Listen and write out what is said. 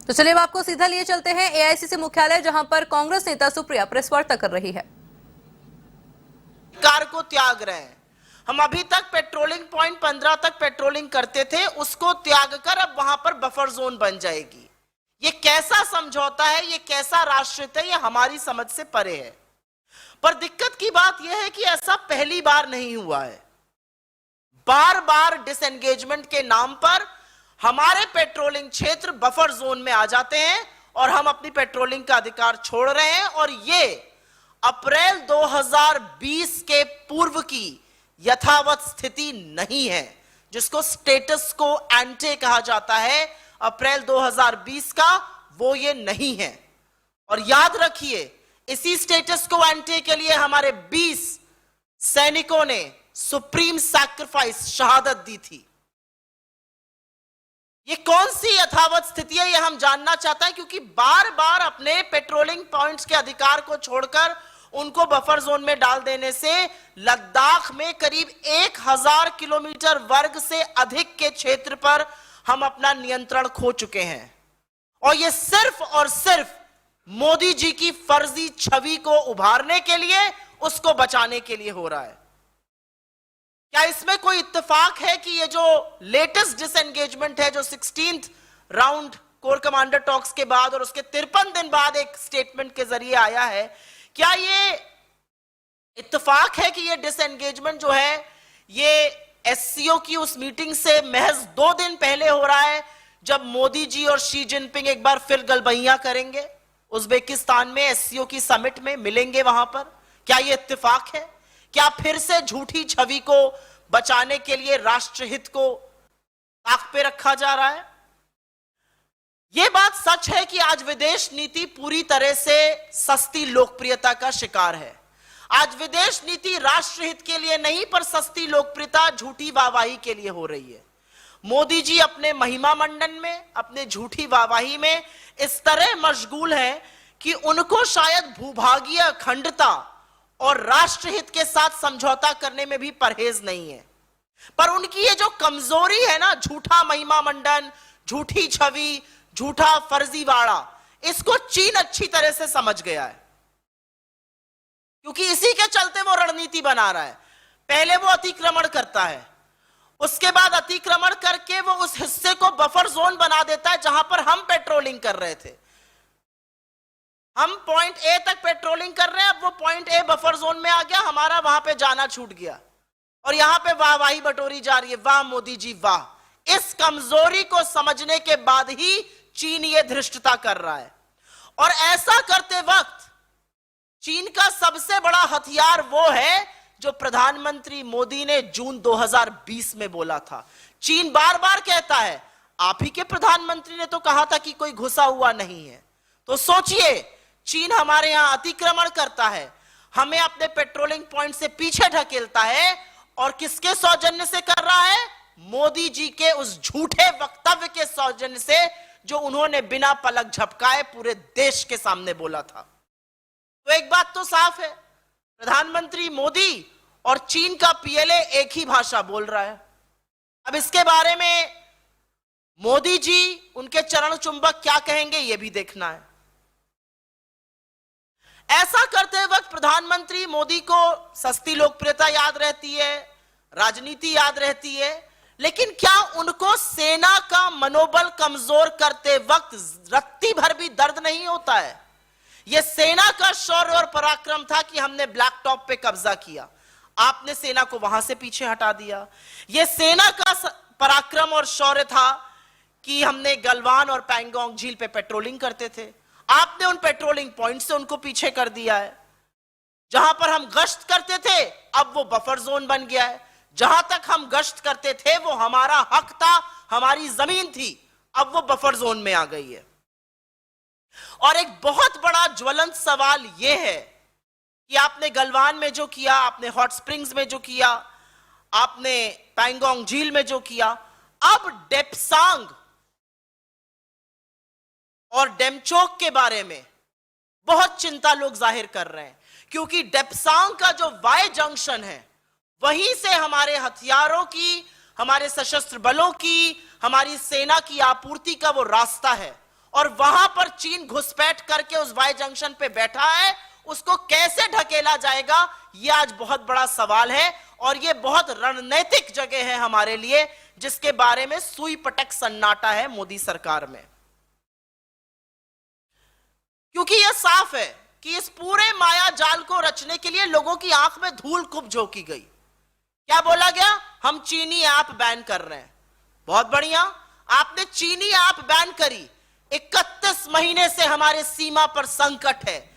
तो चलिए अब आपको सीधा लिए चलते हैं एआईसीसी मुख्यालय, जहां पर कांग्रेस नेता सुप्रिया प्रेस वार्ता कर रही है। कार को त्याग रहे हैं। हम अभी तक पेट्रोलिंग पॉइंट 15 तक पेट्रोलिंग करते थे, उसको त्याग कर अब वहां पर बफर जोन बन जाएगी। ये कैसा समझौता है, ये कैसा राष्ट्रहित है, ये हमारी समझ से परे है। पर दिक्कत की बात यह है कि ऐसा पहली बार नहीं हुआ है। बार बार डिसएंगेजमेंट के नाम पर हमारे पेट्रोलिंग क्षेत्र बफर जोन में आ जाते हैं और हम अपनी पेट्रोलिंग का अधिकार छोड़ रहे हैं। और ये अप्रैल 2020 के पूर्व की यथावत स्थिति नहीं है, जिसको स्टेटस को एंटे कहा जाता है। अप्रैल 2020 का वो ये नहीं है। और याद रखिए, इसी स्टेटस को एंटे के लिए हमारे 20 सैनिकों ने सुप्रीम सैक्रिफाइस शहादत दी थी। ये कौन सी यथावत स्थिति है, ये हम जानना चाहते हैं, क्योंकि बार बार अपने पेट्रोलिंग पॉइंट्स के अधिकार को छोड़कर उनको बफर जोन में डाल देने से लद्दाख में करीब 1000 किलोमीटर वर्ग से अधिक के क्षेत्र पर हम अपना नियंत्रण खो चुके हैं। और ये सिर्फ और सिर्फ मोदी जी की फर्जी छवि को उभारने के लिए, उसको बचाने के लिए हो रहा है। क्या इसमें कोई इत्तेफाक है कि ये जो लेटेस्ट डिसएंगेजमेंट है, जो 16th round core commander talks के बाद और उसके 53 दिन बाद एक स्टेटमेंट के जरिए आया है, क्या ये इत्तेफाक है कि ये डिसएंगेजमेंट जो है ये एससीओ की उस मीटिंग से महज 2 दिन पहले हो रहा है, जब मोदी जी और शी जिनपिंग एक बार फिर गलबहियां करेंगे उज्बेकिस्तान में, एससीओ की समिट में मिलेंगे वहां पर? क्या ये इत्तेफाक है? क्या फिर से झूठी छवि को बचाने के लिए राष्ट्रहित को ताक पे रखा जा रहा है? यह बात सच है कि आज विदेश नीति पूरी तरह से सस्ती लोकप्रियता का शिकार है। आज विदेश नीति राष्ट्रहित के लिए नहीं, पर सस्ती लोकप्रियता, झूठी वाहवाही के लिए हो रही है। मोदी जी अपने महिमा मंडन में, अपने झूठी वाहवाही में इस तरह मशगूल हैं कि उनको शायद भूभागीय अखंडता और राष्ट्रहित के साथ समझौता करने में भी परहेज नहीं है। पर उनकी ये जो कमजोरी है ना, झूठा महिमा मंडन, झूठी छवि, झूठा फर्जीवाड़ा, इसको चीन अच्छी तरह से समझ गया है, क्योंकि इसी के चलते वो रणनीति बना रहा है। पहले वो अतिक्रमण करता है, उसके बाद अतिक्रमण करके वो उस हिस्से को बफर जोन बना देता है जहां पर हम पेट्रोलिंग कर रहे थे। हम पॉइंट ए तक पेट्रोलिंग कर रहे हैं, अब वो पॉइंट ए बफर जोन में आ गया, हमारा वहां पे जाना छूट गया और यहां पे वाहवाही बटोरी जा रही है, वाह मोदी जी वाह। इस कमजोरी को समझने के बाद ही चीन ये धृष्टता कर रहा है। और ऐसा करते वक्त चीन का सबसे बड़ा हथियार वो है जो प्रधानमंत्री मोदी ने जून 2020 में बोला था। चीन बार बार कहता है, आप ही के प्रधानमंत्री ने तो कहा था कि कोई घुसा हुआ नहीं है। तो सोचिए, चीन हमारे यहां अतिक्रमण करता है, हमें अपने पेट्रोलिंग पॉइंट से पीछे ढकेलता है, और किसके सौजन्य से कर रहा है? मोदी जी के उस झूठे वक्तव्य के सौजन्य से जो उन्होंने बिना पलक झपकाए पूरे देश के सामने बोला था। तो एक बात तो साफ है, प्रधानमंत्री मोदी और चीन का पीएलए एक ही भाषा बोल रहा है। अब इसके बारे में मोदी जी, उनके चरण चुंबक क्या कहेंगे, यह भी देखना है। ऐसा करते वक्त प्रधानमंत्री मोदी को सस्ती लोकप्रियता याद रहती है, राजनीति याद रहती है, लेकिन क्या उनको सेना का मनोबल कमजोर करते वक्त रत्ती भर भी दर्द नहीं होता है? यह सेना का शौर्य और पराक्रम था कि हमने ब्लैक टॉप पे कब्जा किया, आपने सेना को वहां से पीछे हटा दिया। यह सेना का पराक्रम और शौर्य था कि हमने गलवान और पैंगोंग झील पे पेट्रोलिंग करते थे, आपने उन पेट्रोलिंग पॉइंट से उनको पीछे कर दिया है। जहां पर हम गश्त करते थे, अब वो बफर जोन बन गया है। जहां तक हम गश्त करते थे वो हमारा हक था, हमारी जमीन थी, अब वो बफर जोन में आ गई है। और एक बहुत बड़ा ज्वलंत सवाल यह है कि आपने गलवान में जो किया, आपने हॉट स्प्रिंग्स में जो किया, आपने पैंगोंग झील में जो किया, अब डेप्सांग और डेमचोक के बारे में बहुत चिंता लोग जाहिर कर रहे हैं, क्योंकि डेप्सांग का जो वाई जंक्शन है, वहीं से हमारे हथियारों की, हमारे सशस्त्र बलों की, हमारी सेना की आपूर्ति का वो रास्ता है। और वहां पर चीन घुसपैठ करके उस वाई जंक्शन पे बैठा है, उसको कैसे ढकेला जाएगा, यह आज बहुत बड़ा सवाल है। और यह बहुत रणनीतिक जगह है हमारे लिए, जिसके बारे में सुई पटक सन्नाटा है मोदी सरकार में। क्योंकि यह साफ है कि इस पूरे माया जाल को रचने के लिए लोगों की आंख में धूल खूब झोंकी गई। क्या बोला गया? हम चीनी ऐप बैन कर रहे हैं। बहुत बढ़िया, आपने चीनी ऐप बैन करी। 31 महीने से हमारे सीमा पर संकट है,